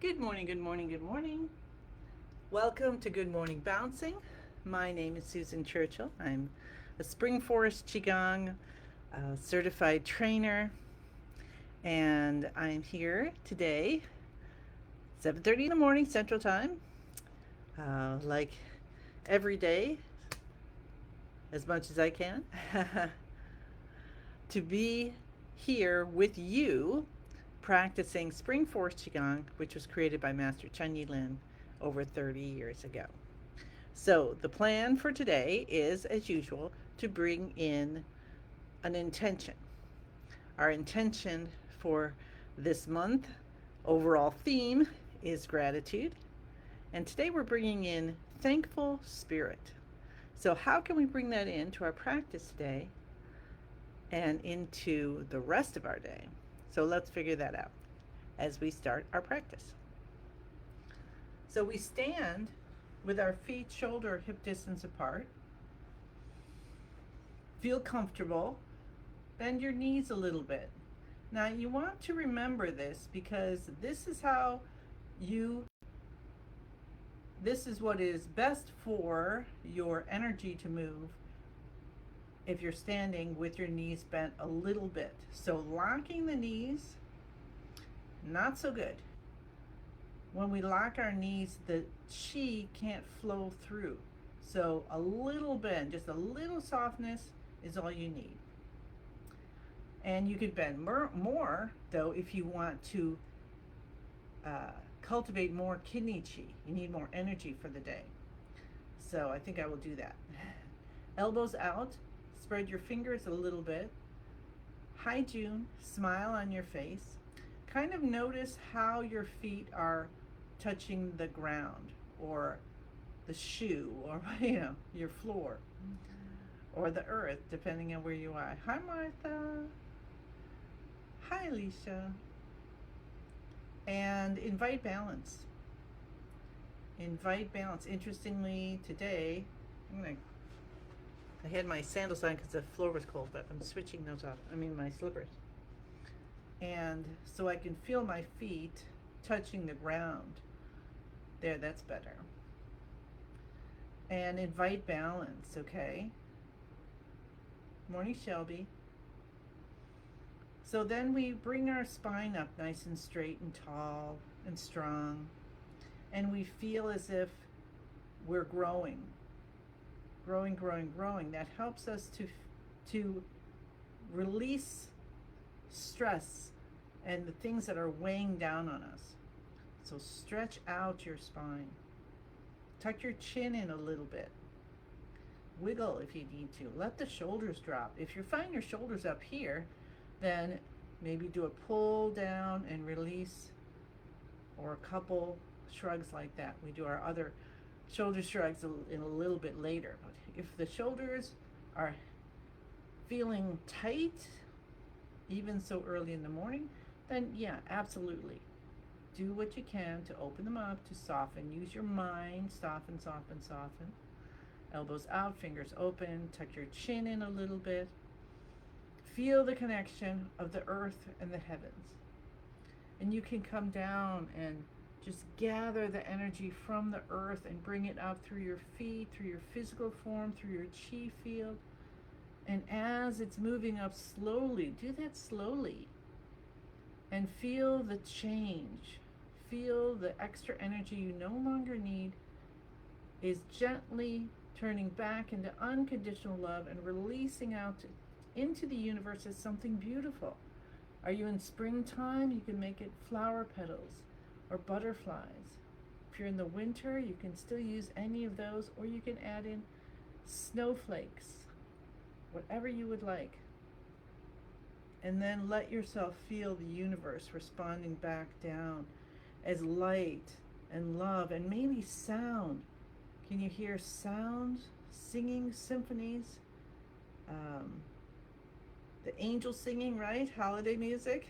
Good morning, good morning, good morning. Welcome to Good Morning Bouncing. My name is Susan Churchill. I'm a Spring Forest Qigong certified trainer, and I'm here today, 7:30 in the morning Central Time, like every day, as much as I can, to be here with you practicing Spring Forest Qigong, which was created by Master Chun Yi Lin over 30 years ago. So, the plan for today is, as usual, to bring in an intention. Our intention for this month, overall theme, is gratitude. And today we're bringing in thankful spirit. So, how can we bring that into our practice today and into the rest of our day? So, let's figure that out as we start our practice. So, we stand with our feet shoulder hip distance apart. Feel comfortable. Bend your knees a little bit. Now, you want to remember this because you this is what is best for your energy to move if you're standing with your knees bent a little bit. So, locking the knees, not so good. When we lock our knees, the chi can't flow through. So, a little bend, just a little softness is all you need. And you could bend more, though, if you want to cultivate more kidney chi. You need more energy for the day. So I think I will do that. Elbows out, spread your fingers a little bit. Hi June, smile on your face. Kind of notice how your feet are touching the ground or the shoe or your floor or the earth, depending on where you are. Hi Martha. Hi Alicia. And invite balance. Invite balance. Interestingly, today, I had my sandals on because the floor was cold, but I'm switching those off. My slippers. And so I can feel my feet touching the ground. There, that's better. And invite balance, okay? Morning, Shelby. So then we bring our spine up nice and straight and tall and strong. And we feel as if we're growing. Growing, growing, growing. That helps us to release stress and the things that are weighing down on us. So stretch out your spine. Tuck your chin in a little bit. Wiggle if you need to. Let the shoulders drop. If you find your shoulders up here, then maybe do a pull down and release, or a couple shrugs like that. We do our other shoulder shrugs in a little bit later. But if the shoulders are feeling tight, even so early in the morning, then yeah, absolutely. Do what you can to open them up, to soften. Use your mind. Soften, soften, soften. Elbows out, fingers open. Tuck your chin in a little bit. Feel the connection of the earth and the heavens. And you can come down and just gather the energy from the earth and bring it up through your feet, through your physical form, through your chi field. And as it's moving up slowly, do that slowly. And feel the change. Feel the extra energy you no longer need is gently turning back into unconditional love and releasing out into the universe as something beautiful. Are you in springtime? You can make it flower petals or butterflies. If you're in the winter, you can still use any of those, or you can add in snowflakes, whatever you would like. And then let yourself feel the universe responding back down as light and love and maybe sound. Can you hear sounds, singing symphonies? The angels singing, right? Holiday music.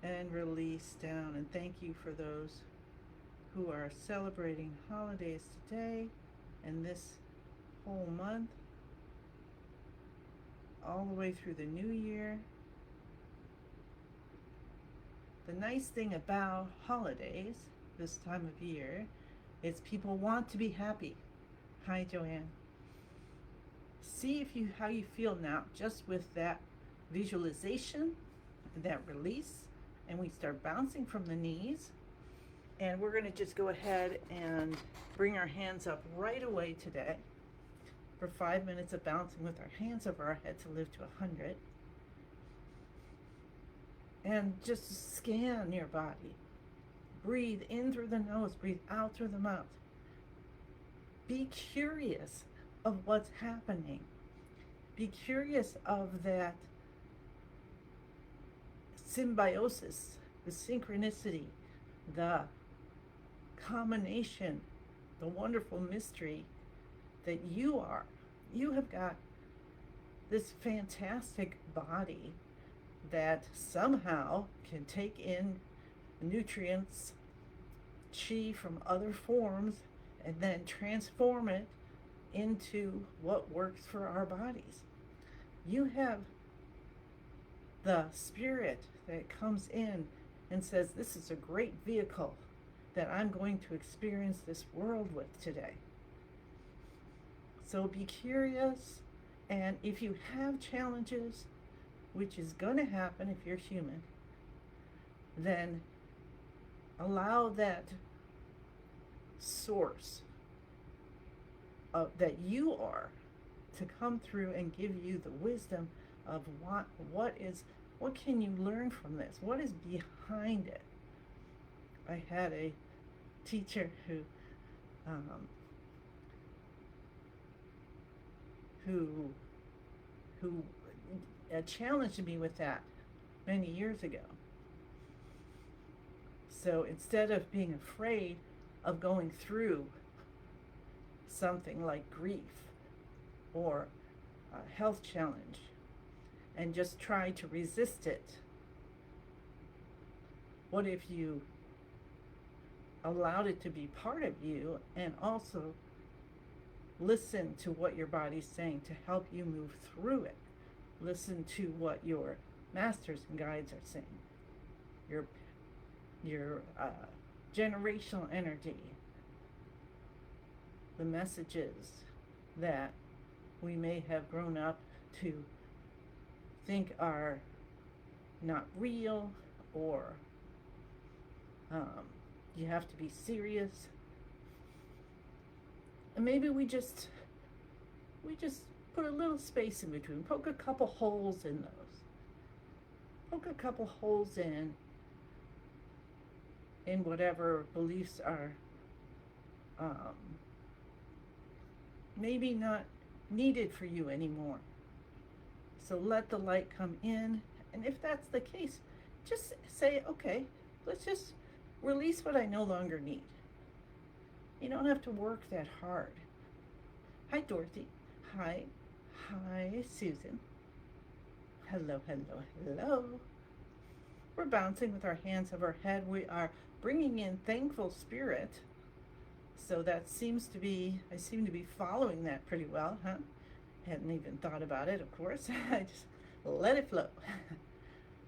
And release down. And thank you for those who are celebrating holidays today and this whole month, all the way through the new year. The nice thing about holidays this time of year is people want to be happy. Hi, Joanne. See if you how you feel now just with that visualization, that release, and we start bouncing from the knees. And we're going to just go ahead and bring our hands up right away today for 5 minutes of bouncing with our hands over our head to live to 100. And just scan your body. Breathe in through the nose, breathe out through the mouth. Be curious of what's happening. Be curious of that symbiosis, the synchronicity, the combination, the wonderful mystery that you are. You have got this fantastic body that somehow can take in nutrients, chi from other forms, and then transform it into what works for our bodies. You have the spirit that comes in and says, this is a great vehicle that I'm going to experience this world with today. So be curious, and if you have challenges, which is going to happen if you're human, then allow that source that you are to come through and give you the wisdom of what can you learn from this? What is behind it? I had a teacher who challenged me with that many years ago. So instead of being afraid of going through something like grief or a health challenge and just try to resist it, what if you allowed it to be part of you and also listen to what your body's saying to help you move through it? Listen to what your masters and guides are saying, your generational energy, the messages that we may have grown up to think are not real, or you have to be serious. And maybe we just put a little space in between, poke a couple holes in those. Poke a couple holes in whatever beliefs are maybe not needed for you anymore. So let the light come in, and if that's the case, just say, okay, let's just release what I no longer need. You don't have to work that hard. Hi, Dorothy. Hi. Hi, Susan. Hello, hello, hello. We're bouncing with our hands over our head. We are bringing in thankful spirit. So that seems to be, I seem to be following that pretty well, huh? Hadn't even thought about it, of course. I just let it flow.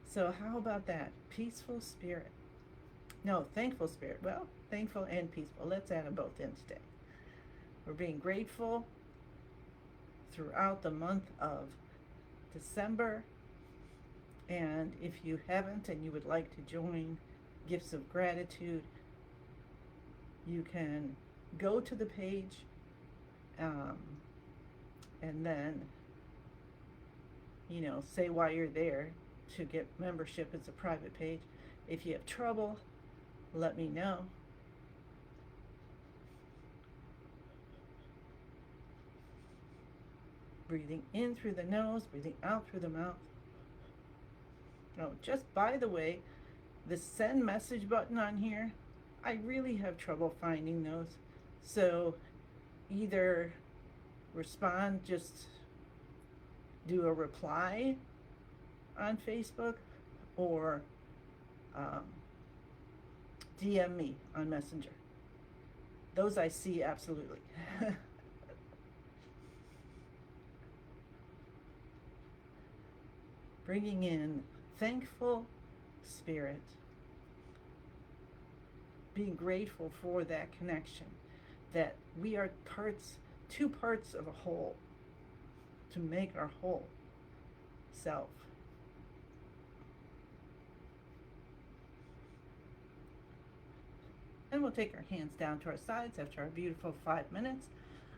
So how about that? Peaceful spirit. No, thankful spirit. Well, thankful and peaceful. Let's add them both in today. We're being grateful throughout the month of December. And if you haven't and you would like to join Gifts of Gratitude, you can go to the page and then, say why you're there to get membership. It's a private page. If you have trouble, let me know. Breathing in through the nose, breathing out through the mouth. Oh, just by the way, the send message button on here, I really have trouble finding those. So either respond, just do a reply on Facebook, or DM me on Messenger. Those I see absolutely. Bringing in thankful spirit. being grateful for that connection, that we are two parts of a whole to make our whole self. And we'll take our hands down to our sides after our beautiful 5 minutes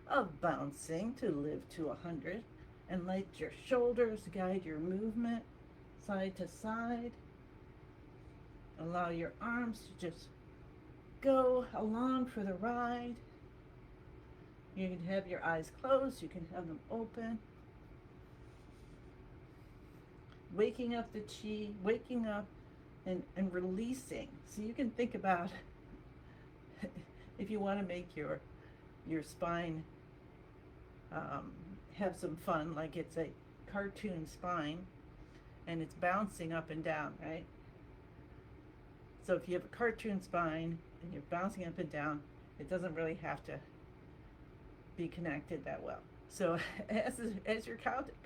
of bouncing to live to 100. And let your shoulders guide your movement side to side. Allow your arms to just go along for the ride. You can have your eyes closed, you can have them open. Waking up the chi, waking up and releasing. So you can think about if you want to make your spine have some fun, like it's a cartoon spine and it's bouncing up and down, right? So if you have a cartoon spine and you're bouncing up and down, it doesn't really have to be connected that well. So as your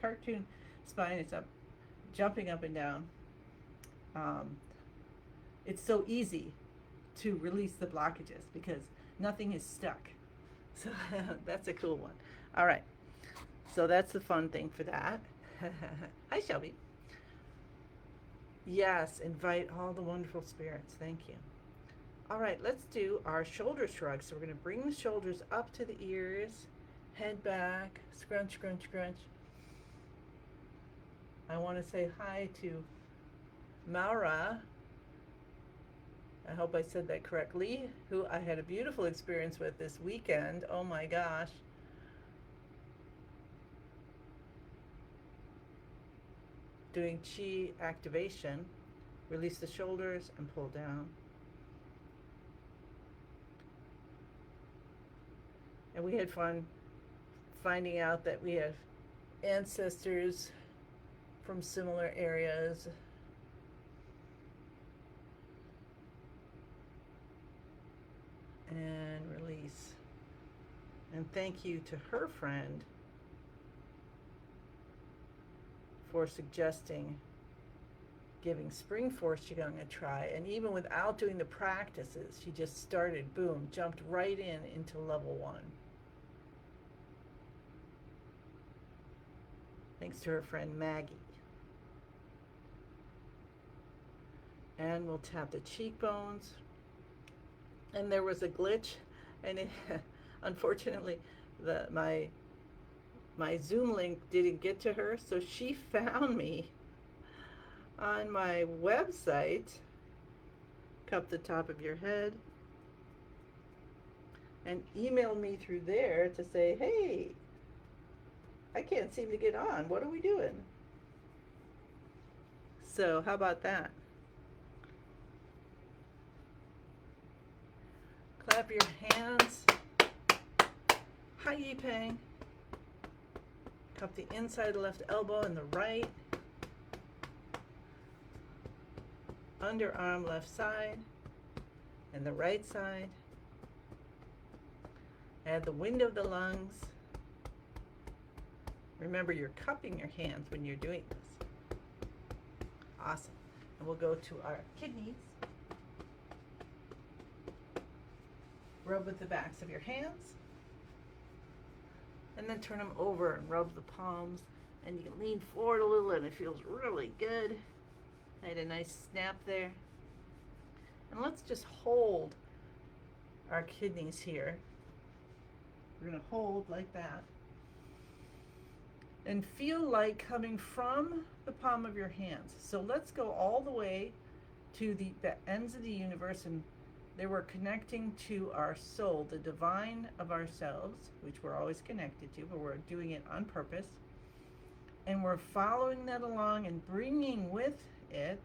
cartoon spine is up, jumping up and down, it's so easy to release the blockages because nothing is stuck. So that's a cool one. All right. So that's the fun thing for that. Hi, Shelby. Yes, invite all the wonderful spirits. Thank you. All right, let's do our shoulder shrug. So we're going to bring the shoulders up to the ears, head back, scrunch, scrunch, scrunch. I want to say hi to Maura. I hope I said that correctly, who I had a beautiful experience with this weekend. Oh my gosh. Doing chi activation. Release the shoulders and pull down. And we had fun finding out that we have ancestors from similar areas. And release. And thank you to her friend for suggesting giving Spring Force Qigong a try. And even without doing the practices, she just started, boom, jumped right into level 1. Thanks to her friend Maggie. And we'll tap the cheekbones. And there was a glitch, and it, unfortunately, my Zoom link didn't get to her, so she found me on my website. Cup the top of your head, and emailed me through there to say, hey, I can't seem to get on. What are we doing? So how about that? Clap your hands. Hi, Yipeng. Cup the inside of the left elbow and the right. Underarm left side and the right side. Add the wind of the lungs. Remember, you're cupping your hands when you're doing this. Awesome. And we'll go to our kidneys. Rub with the backs of your hands. And then turn them over and rub the palms. And you can lean forward a little and it feels really good. I had a nice snap there. And let's just hold our kidneys here. We're going to hold like that. And feel like coming from the palm of your hands. So let's go all the way to the ends of the universe, and they were connecting to our soul, the divine of ourselves, which we're always connected to, but we're doing it on purpose. And we're following that along and bringing with it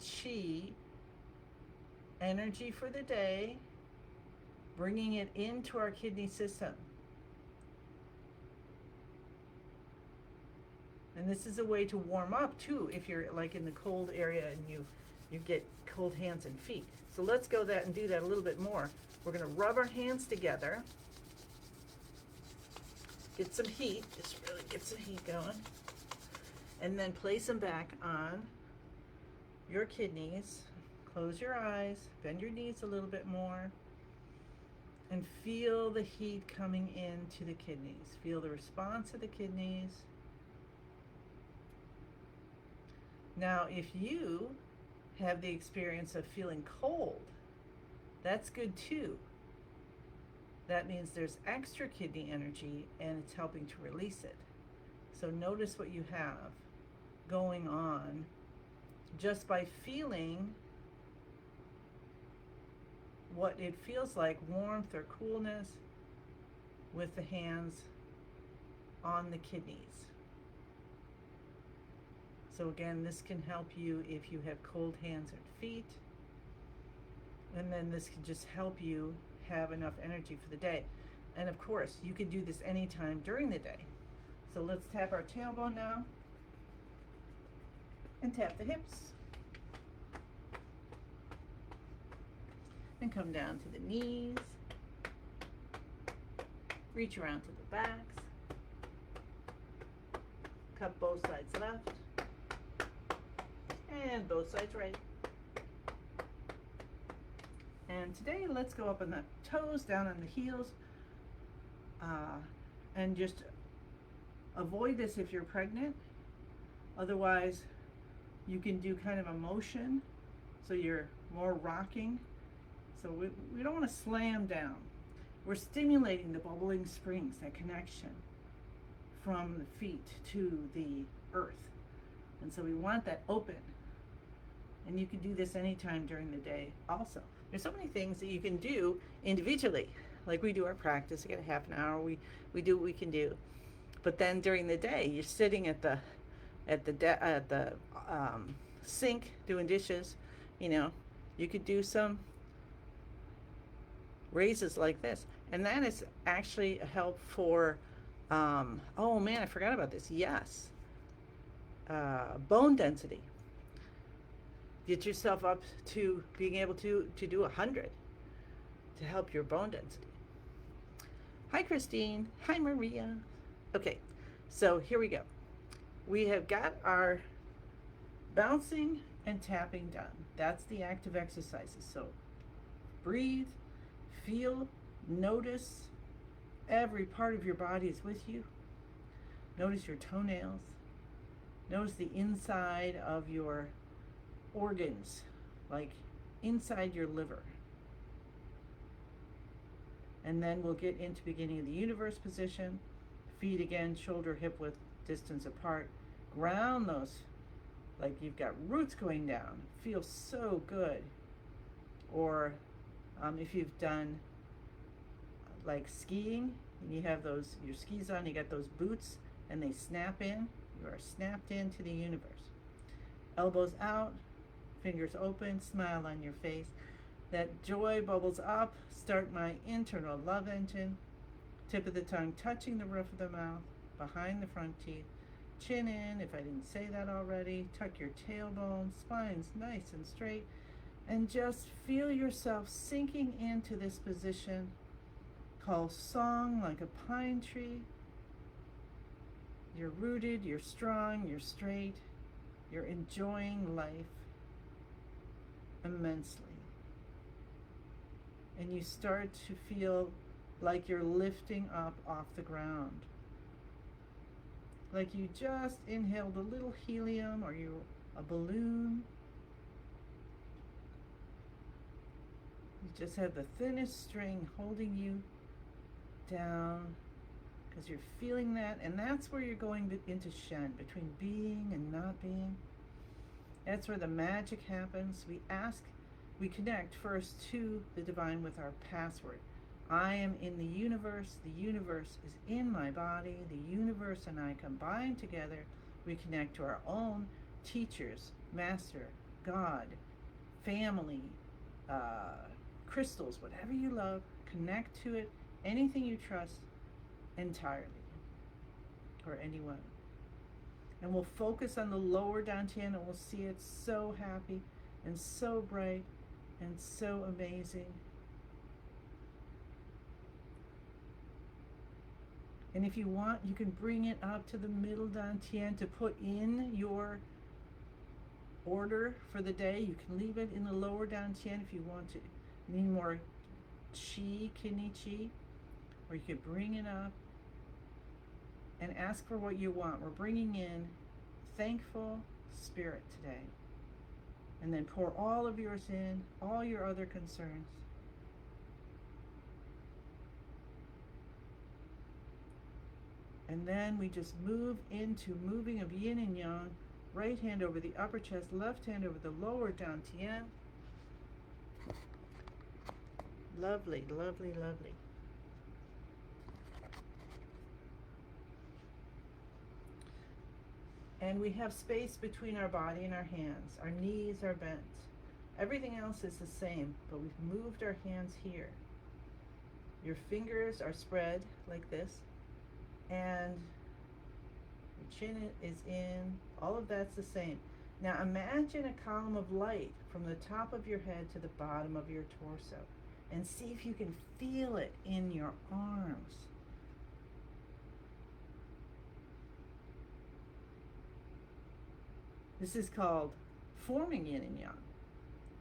chi, energy for the day, bringing it into our kidney system. And this is a way to warm up too if you're like in the cold area and you get cold hands and feet. So let's go that and do that a little bit more. We're going to rub our hands together. Get some heat, just really get some heat going. And then place them back on your kidneys. Close your eyes, bend your knees a little bit more, and feel the heat coming into the kidneys. Feel the response of the kidneys. Now, if you have the experience of feeling cold, that's good too. That means there's extra kidney energy and it's helping to release it. So notice what you have going on just by feeling what it feels like, warmth or coolness, with the hands on the kidneys. So again, this can help you if you have cold hands and feet. And then this can just help you have enough energy for the day. And of course, you can do this anytime during the day. So let's tap our tailbone now and tap the hips. And come down to the knees. Reach around to the backs. Cup both sides left. And both sides right. And today, let's go up on the toes, down on the heels. And just avoid this if you're pregnant. Otherwise, you can do kind of a motion, so you're more rocking. So we don't want to slam down. We're stimulating the bubbling springs, that connection from the feet to the earth. And so we want that open. And you can do this anytime during the day also. There's so many things that you can do individually. Like we do our practice, we get a half an hour, we do what we can do. But then during the day, you're sitting at the sink doing dishes, you could do some raises like this. And that is actually a help for, oh man, I forgot about this. Yes. Bone density. Get yourself up to being able to do 100 to help your bone density. Hi, Christine. Hi, Maria. Okay, so here we go. We have got our bouncing and tapping done. That's the active exercises. So breathe, feel, notice every part of your body is with you. Notice your toenails. Notice the inside of your organs, like inside your liver. And then we'll get into beginning of the universe position. Feet again, shoulder hip width distance apart. Ground those like you've got roots going down. Feels so good. Or if you've done like skiing and you have your skis on, you got those boots and they snap in, you are snapped into the universe. Elbows out, fingers open, smile on your face. That joy bubbles up. Start my internal love engine. Tip of the tongue touching the roof of the mouth, behind the front teeth. Chin in, if I didn't say that already. Tuck your tailbone, spine's nice and straight. And just feel yourself sinking into this position called song, like a pine tree. You're rooted, you're strong, you're straight. You're enjoying life immensely. And you start to feel like you're lifting up off the ground. Like you just inhaled a little helium or a balloon. You just have the thinnest string holding you down because you're feeling that. And that's where you're going into Shen, between being and not being. That's where the magic happens. We connect first to the divine with our password. I am in the universe is in my body, the universe and I combine together. We connect to our own teachers, master, God, family, crystals, whatever you love, connect to it, anything you trust entirely, or anyone. And we'll focus on the lower dantian and we'll see it so happy and so bright and so amazing. And if you want, you can bring it up to the middle dantian to put in your order for the day. You can leave it in the lower dantian if you want to. Need more chi, kidney chi, or you could bring it up and ask for what you want. We're bringing in thankful spirit today. And then pour all of yours in, all your other concerns. And then we just move into moving of yin and yang. Right hand over the upper chest, left hand over the lower dantian. Lovely, lovely, lovely. And we have space between our body and our hands. Our knees are bent. Everything else is the same, but we've moved our hands here. Your fingers are spread like this, and your chin is in. All of that's the same. Now imagine a column of light from the top of your head to the bottom of your torso, and see if you can feel it in your arms. This is called forming yin and yang.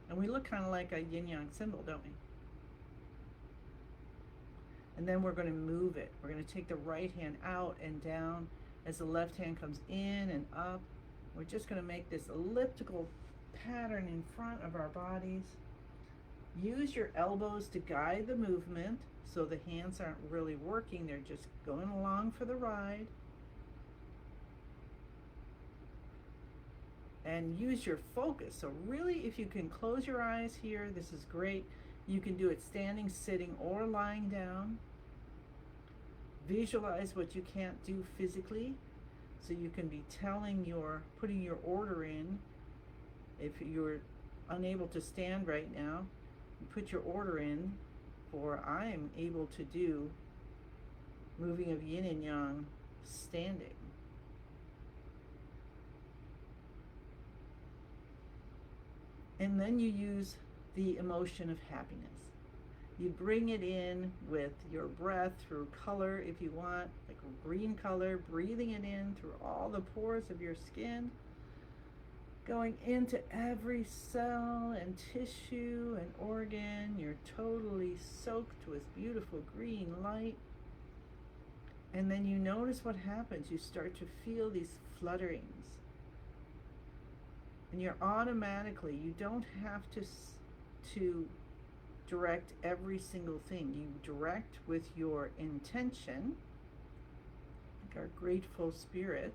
And we look kind of like a yin-yang symbol, don't we? And then we're going to move it. We're going to take the right hand out and down as the left hand comes in and up. We're just going to make this elliptical pattern in front of our bodies. Use your elbows to guide the movement so the hands aren't really working. They're just going along for the ride. And use your focus. So really, if you can close your eyes here, this is great. You can do it standing, sitting, or lying down. Visualize what you can't do physically, so you can be putting your order in. If you're unable to stand right now, you put your order in for I am able to do moving of yin and yang standing. And then you use the emotion of happiness. You bring it in with your breath through color if you want, like a green color, breathing it in through all the pores of your skin, going into every cell and tissue and organ. You're totally soaked with beautiful green light. And then you notice what happens. You start to feel these flutterings. And you're automatically, you don't have to direct every single thing. You direct with your intention, like our grateful spirit,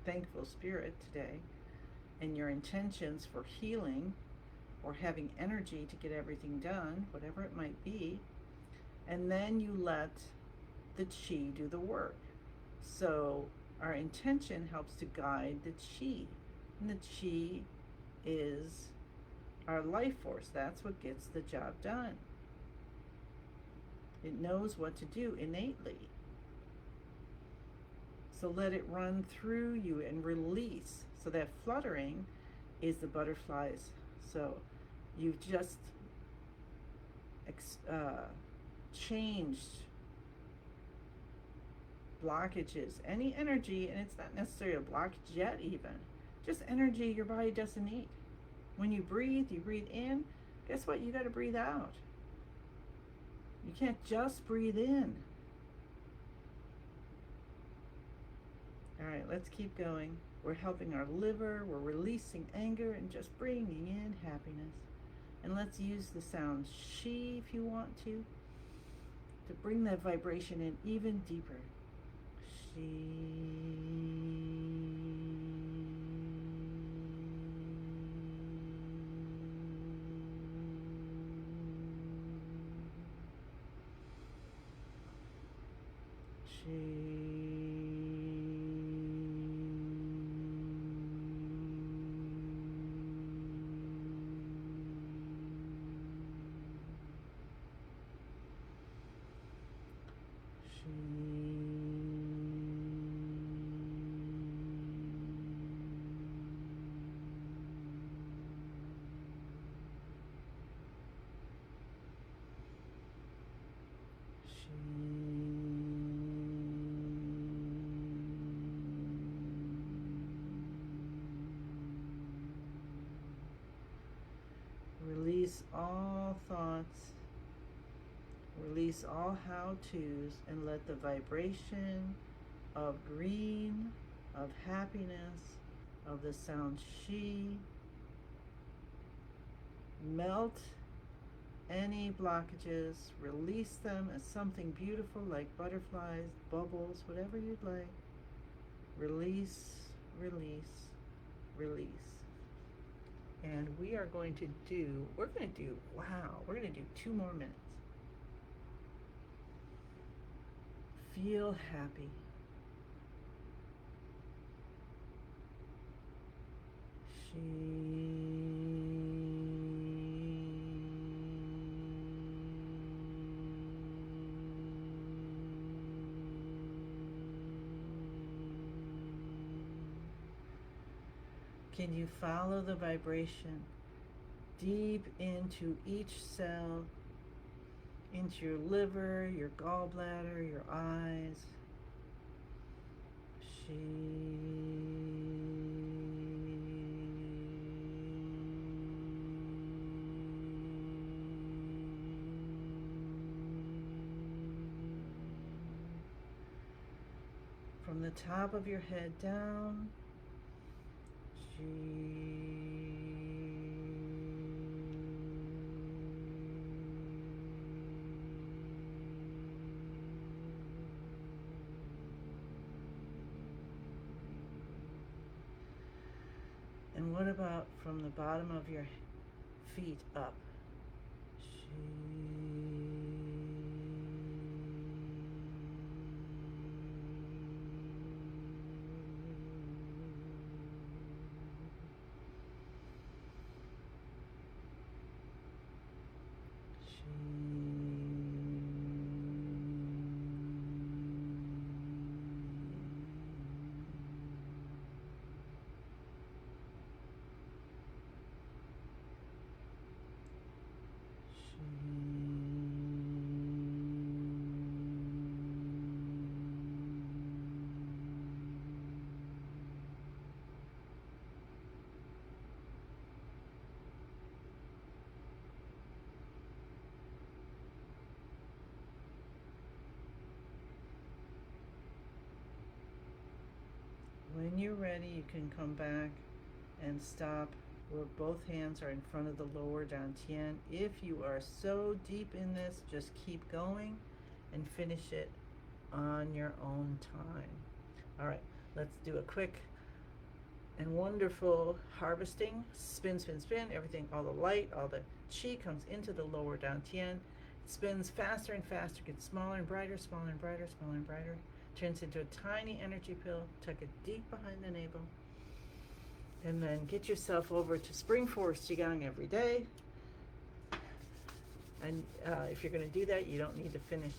thankful spirit today, and your intentions for healing or having energy to get everything done, whatever it might be. And then you let the chi do the work. So our intention helps to guide the chi, and the chi is our life force. That's what gets the job done. It knows what to do innately. So let it run through you and release. So that fluttering is the butterflies. So you've just changed blockages, any energy, and it's not necessarily a blockage yet even, just energy your body doesn't need. When you breathe in, guess what? You got to breathe out. You can't just breathe in. All right, let's keep going. We're helping our liver, we're releasing anger and just bringing in happiness. And let's use the sound she if you want to bring that vibration in even deeper. thoughts. Release all how-tos and let the vibration of green, of happiness, of the sound she melt any blockages, release them as something beautiful like butterflies, bubbles, whatever you'd like. Release, release, release. And we're going to do 2 more minutes. Feel happy. Can you follow the vibration deep into each cell, into your liver, your gallbladder, your eyes? From the top of your head down, and what about from the bottom of your feet up? When you're ready, you can come back and stop where both hands are in front of the lower dantian. If you are so deep in this, just keep going and finish it on your own time. All right, let's do a quick and wonderful harvesting. Spin, spin, spin. Everything, all the light, all the chi comes into the lower dantian. It spins faster and faster, gets smaller and brighter, smaller and brighter, smaller and brighter. Turns into a tiny energy pill. Tuck it deep behind the navel. And then get yourself over to Spring Forest Qigong every day. And if you're going to do that, you don't need to finish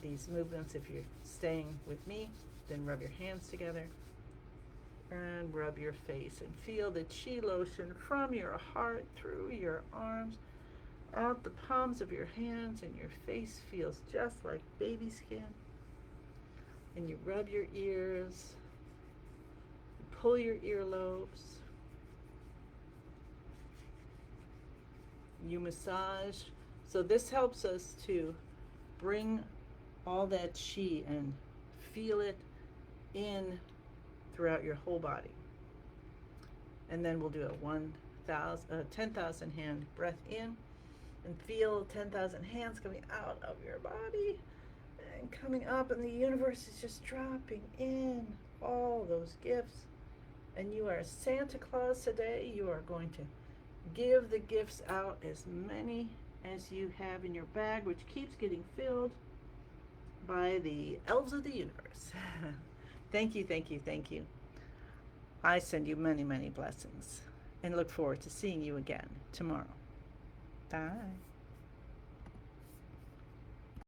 these movements. If you're staying with me, then rub your hands together and rub your face and feel the chi lotion from your heart through your arms, out the palms of your hands, and your face feels just like baby skin. And you rub your ears, you pull your earlobes, you massage. So this helps us to bring all that chi and feel it in throughout your whole body. And then we'll do a 10,000 hand breath in and feel 10,000 hands coming out of your body and coming up, and the universe is just dropping in all those gifts. And you are Santa Claus today. You are going to give the gifts out, as many as you have in your bag, which keeps getting filled by the elves of the universe. Thank you, thank you, thank you. I send you many, many blessings and look forward to seeing you again tomorrow. Bye.